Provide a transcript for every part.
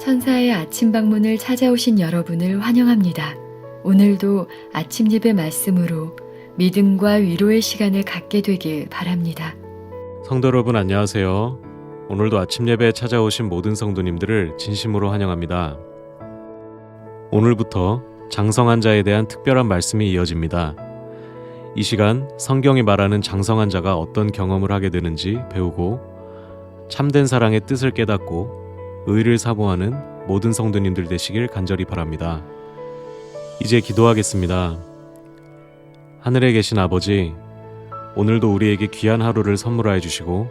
천사의 아침 방문을 찾아오신 여러분을 환영합니다. 오늘도 아침 예배 말씀으로 믿음과 위로의 시간을 갖게 되길 바랍니다. 성도 여러분 안녕하세요. 오늘도 아침 예배에 찾아오신 모든 성도님들을 진심으로 환영합니다. 오늘부터 장성한 자에 대한 특별한 말씀이 이어집니다. 이 시간 성경이 말하는 장성한 자가 어떤 경험을 하게 되는지 배우고 참된 사랑의 뜻을 깨닫고 의를 사모하는 모든 성도님들 되시길 간절히 바랍니다. 이제 기도하겠습니다. 하늘에 계신 아버지, 오늘도 우리에게 귀한 하루를 선물하여 주시고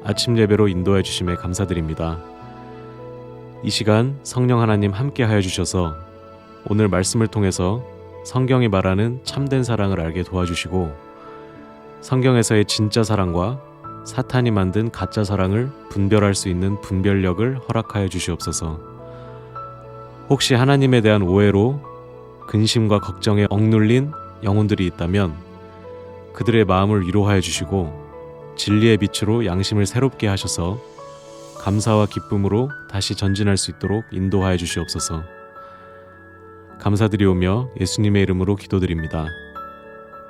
아침 예배로 인도해 주심에 감사드립니다. 이 시간 성령 하나님 함께 하여 주셔서 오늘 말씀을 통해서 성경이 말하는 참된 사랑을 알게 도와주시고 성경에서의 진짜 사랑과 사탄이 만든 가짜 사랑을 분별할 수 있는 분별력을 허락하여 주시옵소서. 혹시 하나님에 대한 오해로 근심과 걱정에 억눌린 영혼들이 있다면 그들의 마음을 위로하여 주시고 진리의 빛으로 양심을 새롭게 하셔서 감사와 기쁨으로 다시 전진할 수 있도록 인도하여 주시옵소서. 감사드리오며 예수님의 이름으로 기도드립니다.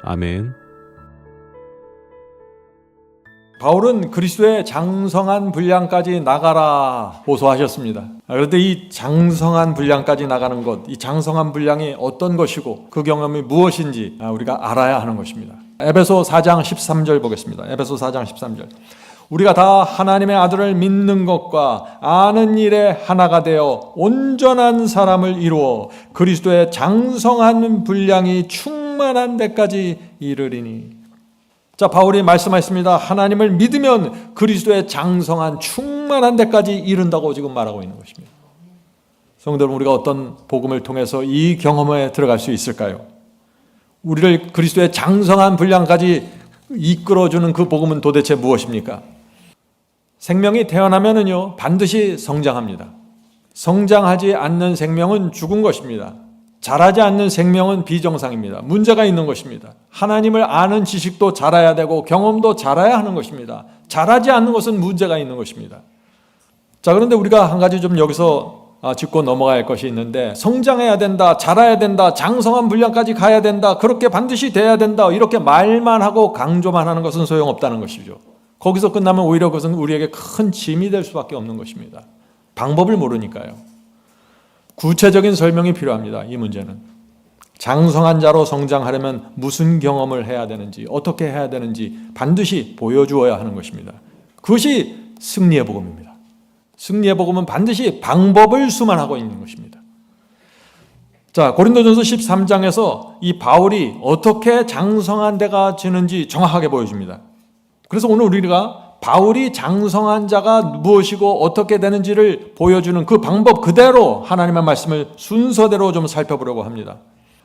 아멘. 바울은 그리스도의 장성한 분량까지 나가라 호소하셨습니다. 그런데 이 장성한 분량까지 나가는 것, 이 장성한 분량이 어떤 것이고 그 경험이 무엇인지 우리가 알아야 하는 것입니다. 에베소 4장 13절 보겠습니다. 에베소 4장 13절. 우리가 다 하나님의 아들을 믿는 것과 아는 일에 하나가 되어 온전한 사람을 이루어 그리스도의 장성한 분량이 충만한 데까지 이르리니. 자, 바울이 말씀하셨습니다. 하나님을 믿으면 그리스도의 장성한 충만한 데까지 이른다고 지금 말하고 있는 것입니다. 성도 여러분, 우리가 어떤 복음을 통해서 이 경험에 들어갈 수 있을까요? 우리를 그리스도의 장성한 분량까지 이끌어주는 그 복음은 도대체 무엇입니까? 생명이 태어나면은요, 반드시 성장합니다. 성장하지 않는 생명은 죽은 것입니다. 자라지 않는 생명은 비정상입니다. 문제가 있는 것입니다. 하나님을 아는 지식도 자라야 되고 경험도 자라야 하는 것입니다. 자라지 않는 것은 문제가 있는 것입니다. 자, 그런데 우리가 한 가지 좀 여기서 짚고 넘어가야 할 것이 있는데, 성장해야 된다, 자라야 된다, 장성한 분량까지 가야 된다, 그렇게 반드시 돼야 된다, 이렇게 말만 하고 강조만 하는 것은 소용없다는 것이죠. 거기서 끝나면 오히려 그것은 우리에게 큰 짐이 될 수밖에 없는 것입니다. 방법을 모르니까요. 구체적인 설명이 필요합니다. 이 문제는 장성한 자로 성장하려면 무슨 경험을 해야 되는지, 어떻게 해야 되는지 반드시 보여주어야 하는 것입니다. 그것이 승리의 복음입니다. 승리의 복음은 반드시 방법을 수만하고 있는 것입니다. 자, 고린도전서 13장에서 이 바울이 어떻게 장성한 데가 지는지 정확하게 보여줍니다. 그래서 오늘 우리가 바울이 장성한 자가 무엇이고 어떻게 되는지를 보여주는 그 방법 그대로 하나님의 말씀을 순서대로 좀 살펴보려고 합니다.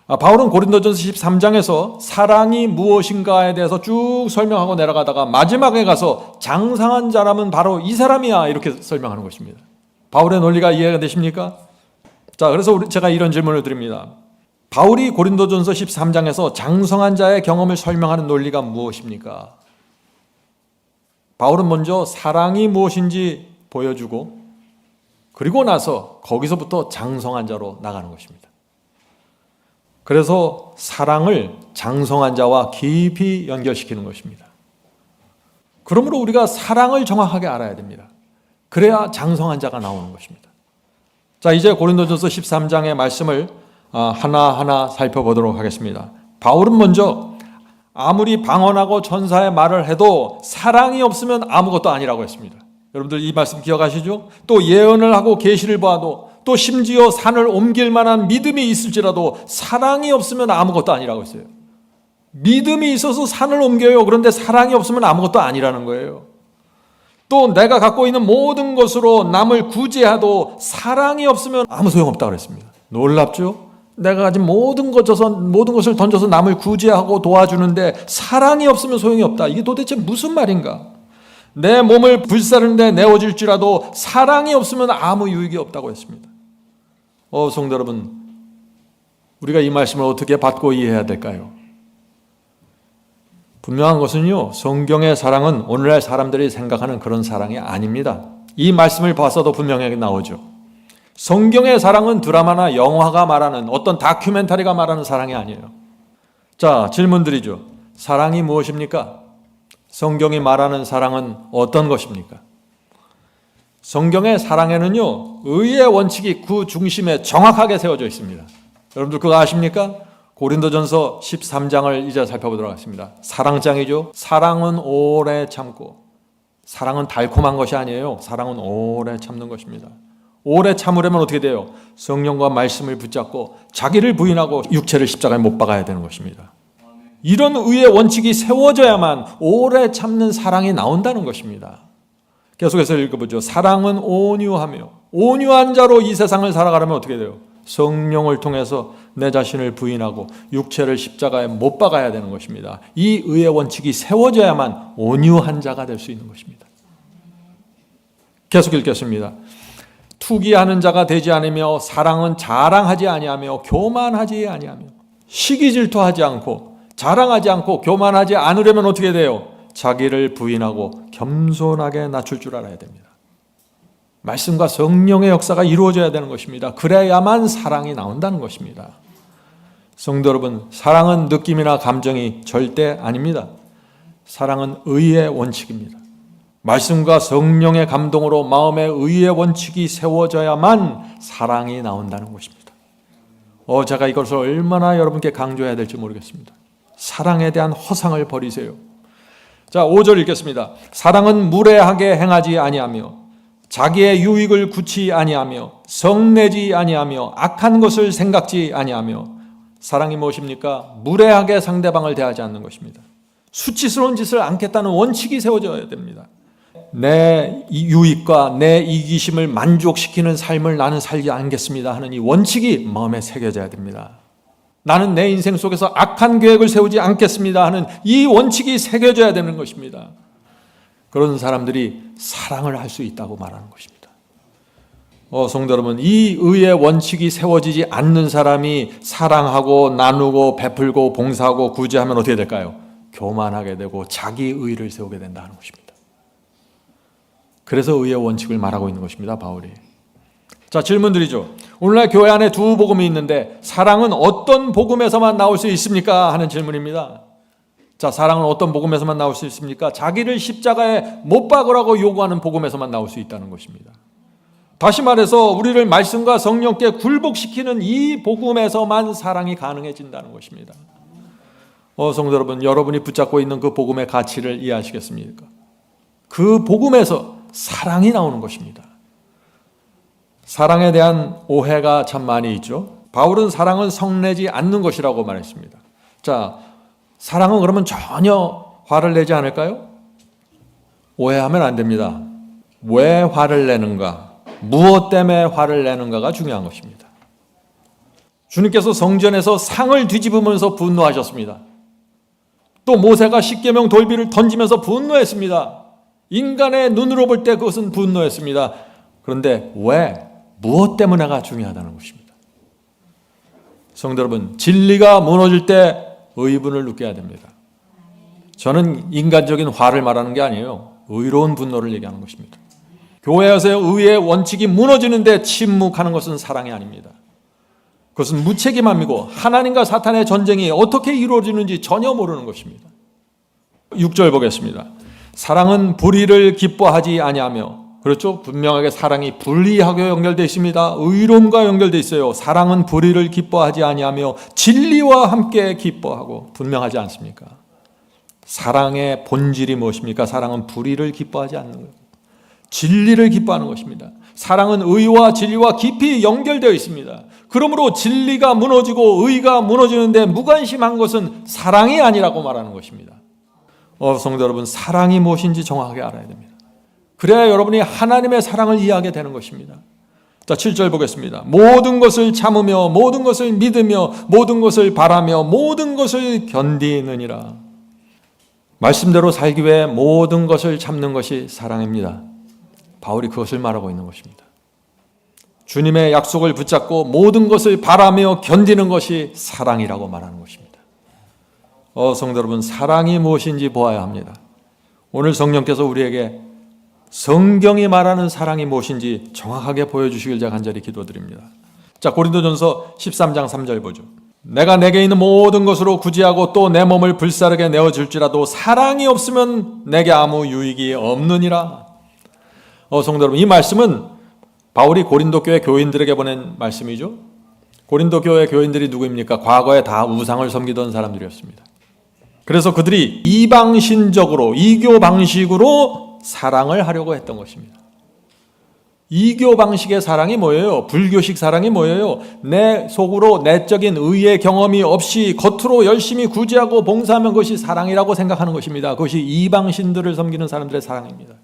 바울은 고린도전서 13장에서 사랑이 무엇인가에 대해서 쭉 설명하고 내려가다가 마지막에 가서 장성한 자라면 바로 이 사람이야, 이렇게 설명하는 것입니다. 바울의 논리가 이해가 되십니까? 자, 그래서 제가 이런 질문을 드립니다. 바울이 고린도전서 13장에서 장성한 자의 경험을 설명하는 논리가 무엇입니까? 바울은 먼저 사랑이 무엇인지 보여주고 그리고 나서 거기서부터 장성한 자로 나가는 것입니다. 그래서 사랑을 장성한 자와 깊이 연결시키는 것입니다. 그러므로 우리가 사랑을 정확하게 알아야 됩니다. 그래야 장성한 자가 나오는 것입니다. 자, 이제 고린도전서 13장의 말씀을 하나하나 살펴보도록 하겠습니다. 바울은 먼저 아무리 방언하고 천사의 말을 해도 사랑이 없으면 아무것도 아니라고 했습니다. 여러분들 이 말씀 기억하시죠? 또 예언을 하고 계시를 봐도 또 심지어 산을 옮길 만한 믿음이 있을지라도 사랑이 없으면 아무것도 아니라고 했어요. 믿음이 있어서 산을 옮겨요. 그런데 사랑이 없으면 아무것도 아니라는 거예요. 또 내가 갖고 있는 모든 것으로 남을 구제해도 사랑이 없으면 아무 소용없다고 그랬습니다. 놀랍죠? 내가 가진 모든 것을 던져서 남을 구제하고 도와주는데 사랑이 없으면 소용이 없다. 이게 도대체 무슨 말인가? 내 몸을 불사르는데 내어질지라도 사랑이 없으면 아무 유익이 없다고 했습니다. 성도 여러분, 우리가 이 말씀을 어떻게 받고 이해해야 될까요? 분명한 것은요, 성경의 사랑은 오늘날 사람들이 생각하는 그런 사랑이 아닙니다. 이 말씀을 봐서도 분명하게 나오죠. 성경의 사랑은 드라마나 영화가 말하는 어떤 다큐멘터리가 말하는 사랑이 아니에요. 자, 질문 드리죠. 사랑이 무엇입니까? 성경이 말하는 사랑은 어떤 것입니까? 성경의 사랑에는요, 의의 원칙이 그 중심에 정확하게 세워져 있습니다. 여러분들 그거 아십니까? 고린도전서 13장을 이제 살펴보도록 하겠습니다. 사랑장이죠. 사랑은 오래 참고, 사랑은 달콤한 것이 아니에요. 사랑은 오래 참는 것입니다. 오래 참으려면 어떻게 돼요? 성령과 말씀을 붙잡고 자기를 부인하고 육체를 십자가에 못 박아야 되는 것입니다. 이런 의의 원칙이 세워져야만 오래 참는 사랑이 나온다는 것입니다. 계속해서 읽어보죠. 사랑은 온유하며, 온유한 자로 이 세상을 살아가려면 어떻게 돼요? 성령을 통해서 내 자신을 부인하고 육체를 십자가에 못 박아야 되는 것입니다. 이 의의 원칙이 세워져야만 온유한 자가 될 수 있는 것입니다. 계속 읽겠습니다. 투기하는 자가 되지 않으며 사랑은 자랑하지 아니하며 교만하지 아니하며, 시기 질투하지 않고 자랑하지 않고 교만하지 않으려면 어떻게 돼요? 자기를 부인하고 겸손하게 낮출 줄 알아야 됩니다. 말씀과 성령의 역사가 이루어져야 되는 것입니다. 그래야만 사랑이 나온다는 것입니다. 성도 여러분, 사랑은 느낌이나 감정이 절대 아닙니다. 사랑은 의의 원칙입니다. 말씀과 성령의 감동으로 마음의 의의 원칙이 세워져야만 사랑이 나온다는 것입니다. 제가 이것을 얼마나 여러분께 강조해야 될지 모르겠습니다. 사랑에 대한 허상을 버리세요. 자, 5절 읽겠습니다. 사랑은 무례하게 행하지 아니하며 자기의 유익을 굳이 아니하며 성내지 아니하며 악한 것을 생각지 아니하며. 사랑이 무엇입니까? 무례하게 상대방을 대하지 않는 것입니다. 수치스러운 짓을 않겠다는 원칙이 세워져야 됩니다. 내 유익과 내 이기심을 만족시키는 삶을 나는 살지 않겠습니다 하는 이 원칙이 마음에 새겨져야 됩니다. 나는 내 인생 속에서 악한 계획을 세우지 않겠습니다 하는 이 원칙이 새겨져야 되는 것입니다. 그런 사람들이 사랑을 할 수 있다고 말하는 것입니다. 성도 여러분, 이 의의 원칙이 세워지지 않는 사람이 사랑하고 나누고 베풀고 봉사하고 구제하면 어떻게 될까요? 교만하게 되고 자기 의를 세우게 된다 하는 것입니다. 그래서 의의 원칙을 말하고 있는 것입니다, 바울이. 자, 질문 드리죠. 오늘날 교회 안에 두 복음이 있는데 사랑은 어떤 복음에서만 나올 수 있습니까? 하는 질문입니다. 자, 사랑은 어떤 복음에서만 나올 수 있습니까? 자기를 십자가에 못 박으라고 요구하는 복음에서만 나올 수 있다는 것입니다. 다시 말해서 우리를 말씀과 성령께 굴복시키는 이 복음에서만 사랑이 가능해진다는 것입니다. 성도 여러분, 여러분이 붙잡고 있는 그 복음의 가치를 이해하시겠습니까? 그 복음에서 사랑이 나오는 것입니다. 사랑에 대한 오해가 참 많이 있죠. 바울은 사랑은 성내지 않는 것이라고 말했습니다. 자, 사랑은 그러면 전혀 화를 내지 않을까요? 오해하면 안 됩니다. 왜 화를 내는가, 무엇 때문에 화를 내는가가 중요한 것입니다. 주님께서 성전에서 상을 뒤집으면서 분노하셨습니다. 또 모세가 십계명 돌비를 던지면서 분노했습니다. 인간의 눈으로 볼 때 그것은 분노했습니다. 그런데 왜, 무엇 때문에가 중요하다는 것입니다. 성도 여러분, 진리가 무너질 때 의분을 느껴야 됩니다. 저는 인간적인 화를 말하는 게 아니에요. 의로운 분노를 얘기하는 것입니다. 교회에서의 의의 원칙이 무너지는데 침묵하는 것은 사랑이 아닙니다. 그것은 무책임함이고 하나님과 사탄의 전쟁이 어떻게 이루어지는지 전혀 모르는 것입니다. 6절 보겠습니다. 사랑은 불의를 기뻐하지 아니하며, 그렇죠? 분명하게 사랑이 불의하게 연결되어 있습니다. 의로움과 연결되어 있어요. 사랑은 불의를 기뻐하지 아니하며 진리와 함께 기뻐하고, 분명하지 않습니까? 사랑의 본질이 무엇입니까? 사랑은 불의를 기뻐하지 않는 거예요. 진리를 기뻐하는 것입니다. 사랑은 의와 진리와 깊이 연결되어 있습니다. 그러므로 진리가 무너지고 의가 무너지는데 무관심한 것은 사랑이 아니라고 말하는 것입니다. 성도 여러분, 사랑이 무엇인지 정확하게 알아야 됩니다. 그래야 여러분이 하나님의 사랑을 이해하게 되는 것입니다. 자, 7절 보겠습니다. 모든 것을 참으며 모든 것을 믿으며 모든 것을 바라며 모든 것을 견디느니라. 말씀대로 살기 위해 모든 것을 참는 것이 사랑입니다. 바울이 그것을 말하고 있는 것입니다. 주님의 약속을 붙잡고 모든 것을 바라며 견디는 것이 사랑이라고 말하는 것입니다. 성도 여러분, 사랑이 무엇인지 보아야 합니다. 오늘 성령께서 우리에게 성경이 말하는 사랑이 무엇인지 정확하게 보여주시길 제가 간절히 기도드립니다. 자, 고린도전서 13장 3절 보죠. 내가 내게 있는 모든 것으로 구제하고 또 내 몸을 불사르게 내어줄지라도 사랑이 없으면 내게 아무 유익이 없느니라. 성도 여러분, 이 말씀은 바울이 고린도 교회 교인들에게 보낸 말씀이죠. 고린도 교회 교인들이 누구입니까? 과거에 다 우상을 섬기던 사람들이었습니다. 그래서 그들이 이방신적으로, 이교 방식으로 사랑을 하려고 했던 것입니다. 이교 방식의 사랑이 뭐예요? 불교식 사랑이 뭐예요? 내 속으로 내적인 의의 경험이 없이 겉으로 열심히 구제하고 봉사하면 그것이 사랑이라고 생각하는 것입니다. 그것이 이방신들을 섬기는 사람들의 사랑입니다.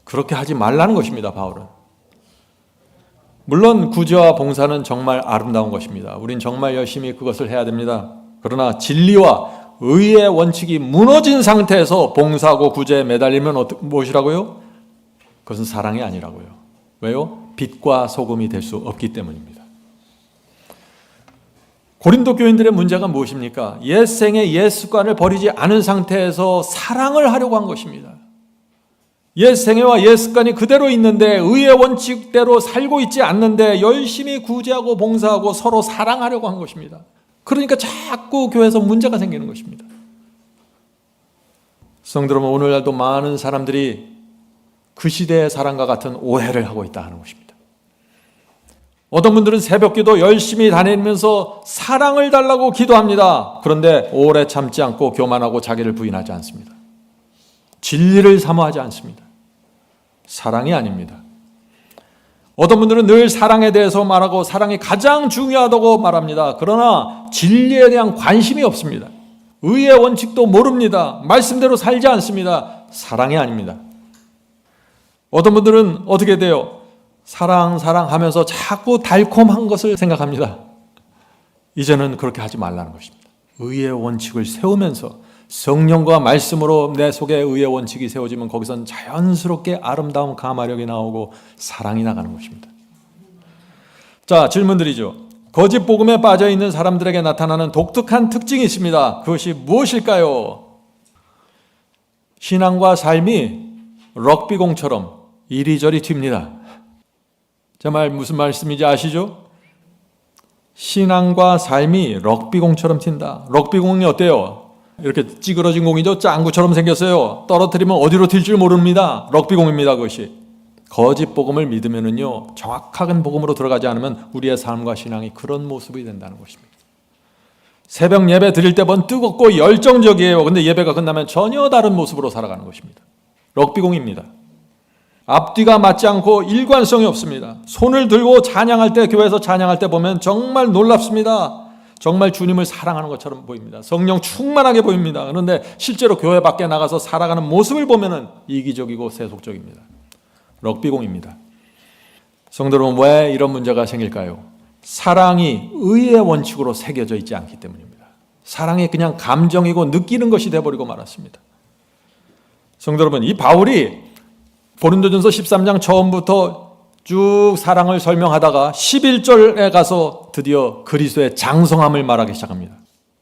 그렇게 하지 말라는 것입니다, 바울은. 물론 구제와 봉사는 정말 아름다운 것입니다. 우린 정말 열심히 그것을 해야 됩니다. 그러나 진리와 의의 원칙이 무너진 상태에서 봉사하고 구제에 매달리면 무엇이라고요? 그것은 사랑이 아니라고요. 왜요? 빛과 소금이 될 수 없기 때문입니다. 고린도 교인들의 문제가 무엇입니까? 옛생의 옛 습관을 버리지 않은 상태에서 사랑을 하려고 한 것입니다. 옛 생애와 옛 습관이 그대로 있는데 의의 원칙대로 살고 있지 않는데 열심히 구제하고 봉사하고 서로 사랑하려고 한 것입니다. 그러니까 자꾸 교회에서 문제가 생기는 것입니다. 성도 여러분, 오늘날도 많은 사람들이 그 시대의 사랑과 같은 오해를 하고 있다 하는 것입니다. 어떤 분들은 새벽기도 열심히 다니면서 사랑을 달라고 기도합니다. 그런데 오래 참지 않고 교만하고 자기를 부인하지 않습니다. 진리를 사모하지 않습니다. 사랑이 아닙니다. 어떤 분들은 늘 사랑에 대해서 말하고 사랑이 가장 중요하다고 말합니다. 그러나 진리에 대한 관심이 없습니다. 의의 원칙도 모릅니다. 말씀대로 살지 않습니다. 사랑이 아닙니다. 어떤 분들은 어떻게 돼요? 사랑하면서 자꾸 달콤한 것을 생각합니다. 이제는 그렇게 하지 말라는 것입니다. 의의 원칙을 세우면서 성령과 말씀으로 내 속에 의의 원칙이 세워지면 거기선 자연스럽게 아름다운 가마력이 나오고 사랑이 나가는 것입니다. 자, 질문 드리죠. 거짓 복음에 빠져 있는 사람들에게 나타나는 독특한 특징이 있습니다. 그것이 무엇일까요? 신앙과 삶이 럭비공처럼 이리저리 튑니다. 제 말 무슨 말씀인지 아시죠? 신앙과 삶이 럭비공처럼 튄다. 럭비공이 어때요? 이렇게 찌그러진 공이죠. 짱구처럼 생겼어요. 떨어뜨리면 어디로 튈 줄 모릅니다. 럭비공입니다. 그것이. 거짓 복음을 믿으면은요, 정확한 복음으로 들어가지 않으면 우리의 삶과 신앙이 그런 모습이 된다는 것입니다. 새벽 예배 드릴 때 번 뜨겁고 열정적이에요. 근데 예배가 끝나면 전혀 다른 모습으로 살아가는 것입니다. 럭비공입니다. 앞뒤가 맞지 않고 일관성이 없습니다. 손을 들고 찬양할 때, 교회에서 찬양할 때 보면 정말 놀랍습니다. 정말 주님을 사랑하는 것처럼 보입니다. 성령 충만하게 보입니다. 그런데 실제로 교회 밖에 나가서 살아가는 모습을 보면 이기적이고 세속적입니다. 럭비공입니다. 성도 여러분, 왜 이런 문제가 생길까요? 사랑이 의의 원칙으로 새겨져 있지 않기 때문입니다. 사랑이 그냥 감정이고 느끼는 것이 되어버리고 말았습니다. 성도 여러분, 이 바울이 고린도전서 13장 처음부터 쭉 사랑을 설명하다가 11절에 가서 드디어 그리스도의 장성함을 말하기 시작합니다.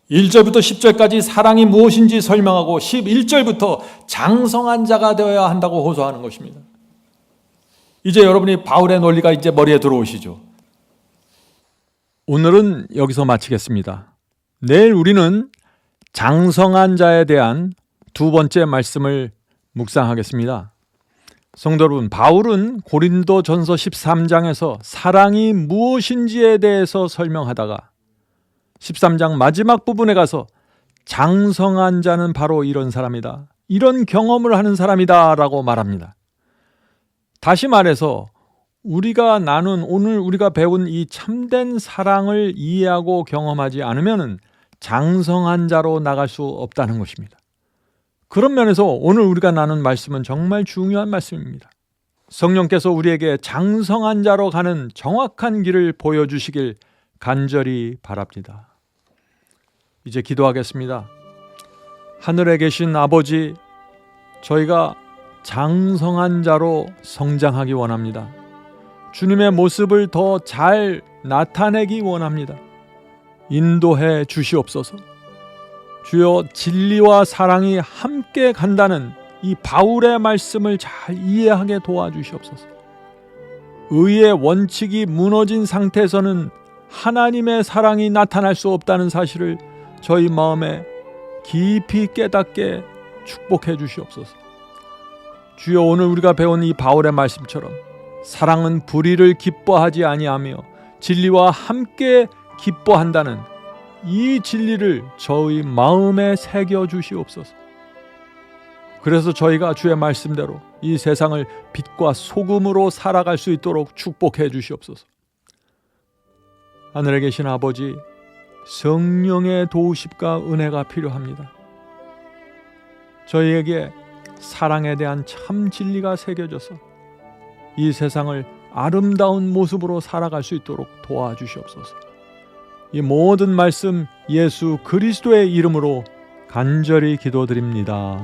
1절부터 10절까지 사랑이 무엇인지 설명하고 11절부터 장성한 자가 되어야 한다고 호소하는 것입니다. 이제 여러분이 바울의 논리가 이제 머리에 들어오시죠. 오늘은 여기서 마치겠습니다. 내일 우리는 장성한 자에 대한 두 번째 말씀을 묵상하겠습니다. 성도 여러분, 바울은 고린도전서 13장에서 사랑이 무엇인지에 대해서 설명하다가 13장 마지막 부분에 가서 장성한 자는 바로 이런 사람이다, 이런 경험을 하는 사람이다 라고 말합니다. 다시 말해서 오늘 우리가 배운 이 참된 사랑을 이해하고 경험하지 않으면 장성한 자로 나갈 수 없다는 것입니다. 그런 면에서 오늘 우리가 나눈 말씀은 정말 중요한 말씀입니다. 성령께서 우리에게 장성한 자로 가는 정확한 길을 보여주시길 간절히 바랍니다. 이제 기도하겠습니다. 하늘에 계신 아버지, 저희가 장성한 자로 성장하기 원합니다. 주님의 모습을 더 잘 나타내기 원합니다. 인도해 주시옵소서. 주여, 진리와 사랑이 함께 간다는 이 바울의 말씀을 잘 이해하게 도와주시옵소서. 의의 원칙이 무너진 상태에서는 하나님의 사랑이 나타날 수 없다는 사실을 저희 마음에 깊이 깨닫게 축복해 주시옵소서. 주여, 오늘 우리가 배운 이 바울의 말씀처럼 사랑은 불의를 기뻐하지 아니하며 진리와 함께 기뻐한다는 이 진리를 저희 마음에 새겨 주시옵소서. 그래서 저희가 주의 말씀대로 이 세상을 빛과 소금으로 살아갈 수 있도록 축복해 주시옵소서. 하늘에 계신 아버지, 성령의 도우심과 은혜가 필요합니다. 저희에게 사랑에 대한 참 진리가 새겨져서 이 세상을 아름다운 모습으로 살아갈 수 있도록 도와주시옵소서. 이 모든 말씀 예수 그리스도의 이름으로 간절히 기도드립니다.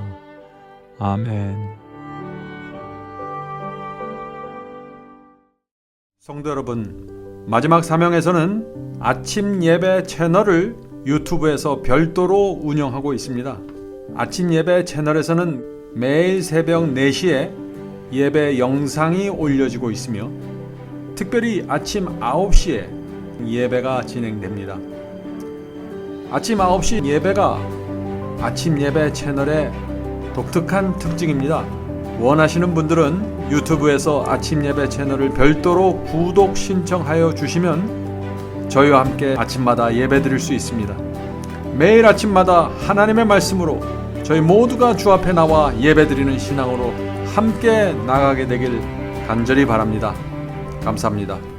아멘. 성도 여러분, 마지막 사명에서는 아침 예배 채널을 유튜브에서 별도로 운영하고 있습니다. 아침 예배 채널에서는 매일 새벽 4시에 예배 영상이 올려지고 있으며 특별히 아침 9시에 예배가 진행됩니다. 아침 9시 예배가 아침 예배 채널의 독특한 특징입니다. 원하시는 분들은 유튜브에서 아침 예배 채널을 별도로 구독 신청하여 주시면 저희와 함께 아침마다 예배 드릴 수 있습니다. 매일 아침마다 하나님의 말씀으로 저희 모두가 주 앞에 나와 예배 드리는 신앙으로 함께 나가게 되길 간절히 바랍니다. 감사합니다.